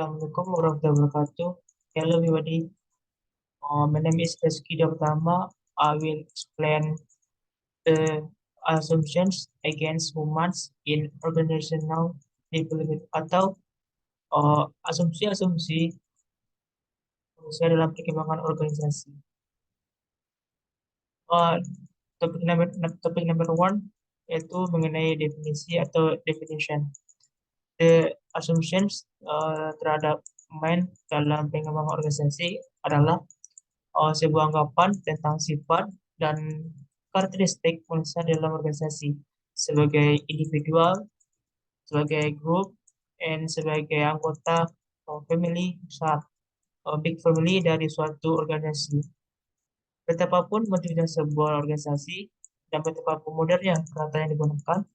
Assalamualaikum warahmatullahi wabarakatuh. Hello everybody. My name is Rizky Pertama. I will explain the assumptions against humans in organizational development atau asumsi-asumsi manusia dalam perkembangan organisasi. Uh, topik number one yaitu mengenai definisi atau definition. The assumptions terhadap main dalam pengembangan organisasi adalah sebuah anggapan tentang sifat dan karakteristik manusia dalam organisasi sebagai individual, sebagai grup, dan sebagai anggota family besar, big family dari suatu organisasi. Betapapun bentuknya sebuah organisasi dan betapapun modernnya kata yang digunakan,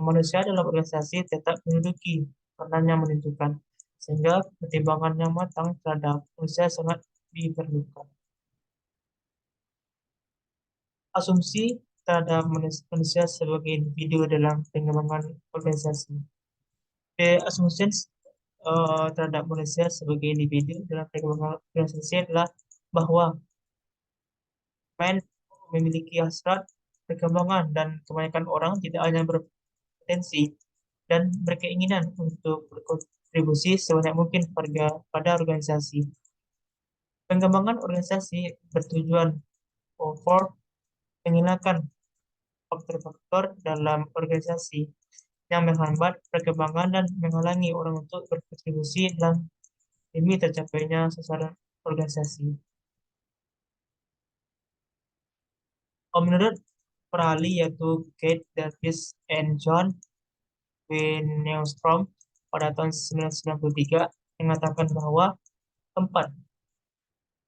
manusia dalam organisasi tetap menduduki peran yang menentukan, sehingga pertimbangan yang matang terhadap manusia sangat diperlukan. Asumsi terhadap manusia sebagai individu dalam pengembangan organisasi. The assumptions terhadap manusia sebagai individu dalam pengembangan organisasi adalah bahwa main memiliki hasrat perkembangan dan kebanyakan orang tidak hanya berpotensi dan berkeinginan untuk berkontribusi sebanyak mungkin pada organisasi. Pengembangan organisasi bertujuan for menghilangkan faktor-faktor dalam organisasi yang menghambat perkembangan dan menghalangi orang untuk berkontribusi dalam demi tercapainya sasaran organisasi. Menurut para ahli yaitu Kate Davis and John Wennerstrom pada tahun 1993 mengatakan bahwa empat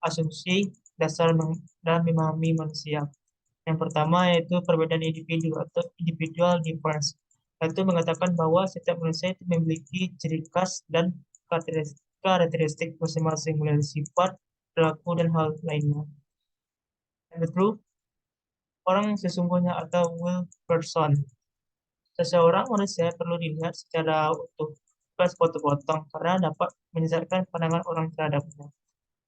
asumsi dasar dalam memahami manusia. Yang pertama yaitu perbedaan individu atau individual difference, yaitu mengatakan bahwa setiap manusia itu memiliki ciri khas dan karakteristik masing-masing mulai sifat, perilaku, dan hal lainnya. Yang kedua, orang sesungguhnya atau will person. Seseorang manusia perlu dilihat secara utuh, bukan sepotong-potong, karena dapat menyesuaikan pandangan orang terhadapnya.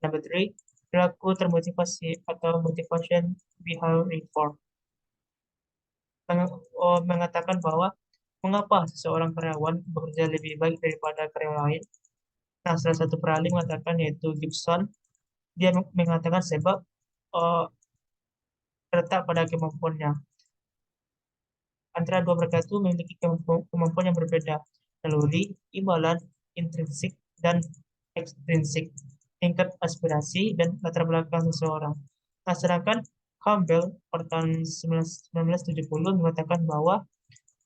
Number three, perilaku termotivasi atau motivation behavior. Mengatakan bahwa mengapa seseorang karyawan bekerja lebih baik daripada karyawan lain. Nah, salah satu perahli mengatakan yaitu Gibson, dia mengatakan sebab terletak pada kemampuannya. Antara dua mereka itu memiliki kemampuan yang berbeda, naluri, imbalan, intrinsik, dan ekstrinsik, tingkat aspirasi, dan latar belakang seseorang. Nah, sedangkan Campbell pada tahun 1970 mengatakan bahwa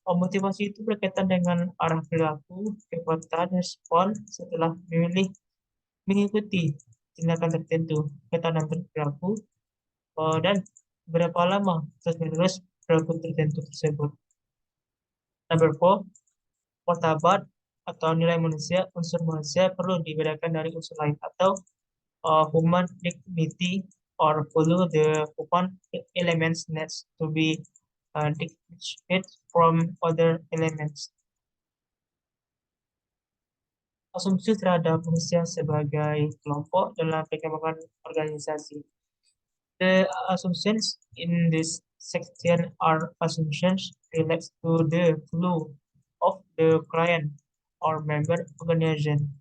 motivasi itu berkaitan dengan arah perilaku, kekuatan, respon setelah mengikuti tindakan tertentu, kekuatan perilaku, dan berapa lama terus-menerus perilaku tertentu tersebut. Number 4, martabat atau nilai manusia, unsur manusia perlu dibedakan dari unsur lain atau human dignity or follow the human elements needs to be differentiated from other elements. Asumsi terhadap manusia sebagai kelompok dalam perkembangan organisasi. The assumptions in this section are assumptions related to the flow of the client or member organization.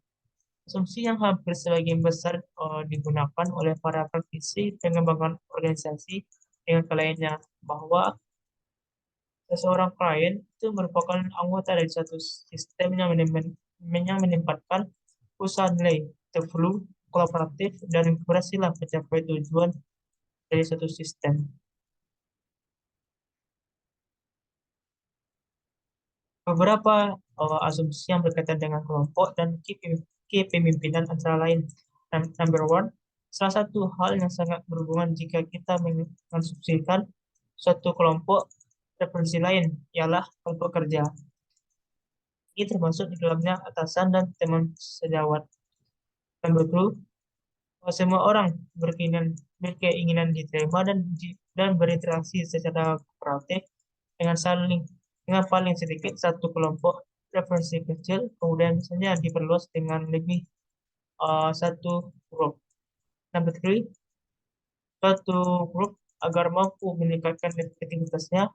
Asumsi yang hampir sebagian besar digunakan oleh para praktisi pengembangan organisasi dengan kliennya bahwa seseorang klien itu merupakan anggota dari satu sistem yang menempatkan usaha nilai, terflow, kolaboratif, dan keberhasilan mencapai tujuan dari satu sistem. Beberapa asumsi yang berkaitan dengan kelompok dan kepemimpinan antara lain. Number one, salah satu hal yang sangat berhubungan jika kita mengasumsikan suatu kelompok referensi lain ialah kelompok kerja. Ini termasuk di dalamnya atasan dan teman sejawat. Number two, semua orang berkeinginan diterima dan berinteraksi secara kooperatif dengan paling sedikit satu kelompok referensi kecil, kemudian misalnya diperluas dengan lebih satu grup. Number three, suatu grup agar mampu meningkatkan efektivitasnya,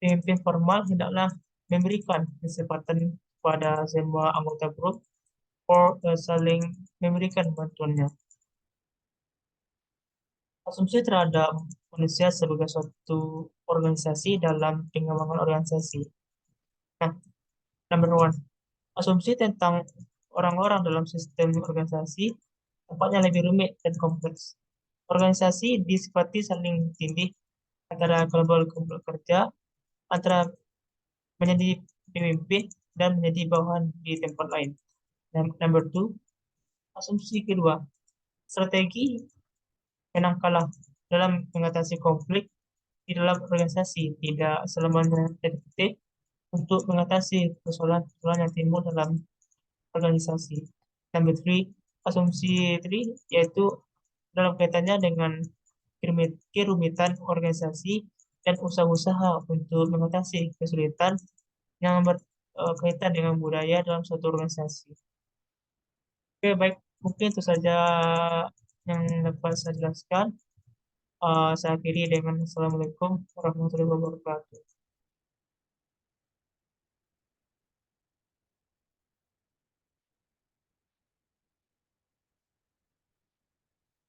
pemimpin formal hendaklah memberikan kesempatan kepada semua anggota grup saling memberikan bantuannya. Asumsi terhadap manusia sebagai suatu organisasi dalam pengembangan organisasi. Nah, number one, asumsi tentang orang-orang dalam sistem organisasi tampaknya lebih rumit dan kompleks. Organisasi disifati saling tindih antara kelompok-kelompok kerja, antara menjadi pemimpin dan menjadi bawahan di tempat lain. Dan number two, asumsi kedua, strategi menang kalah dalam mengatasi konflik di dalam organisasi tidak selamanya efektif untuk mengatasi persoalan-persoalan yang timbul dalam organisasi. Number three, asumsi three yaitu dalam kaitannya dengan kerumitan organisasi dan usaha-usaha untuk mengatasi kesulitan yang berkaitan dengan budaya dalam suatu organisasi. Oke, baik. Mungkin itu saja yang dapat saya jelaskan. Saya akhiri dengan Assalamualaikum warahmatullahi wabarakatuh.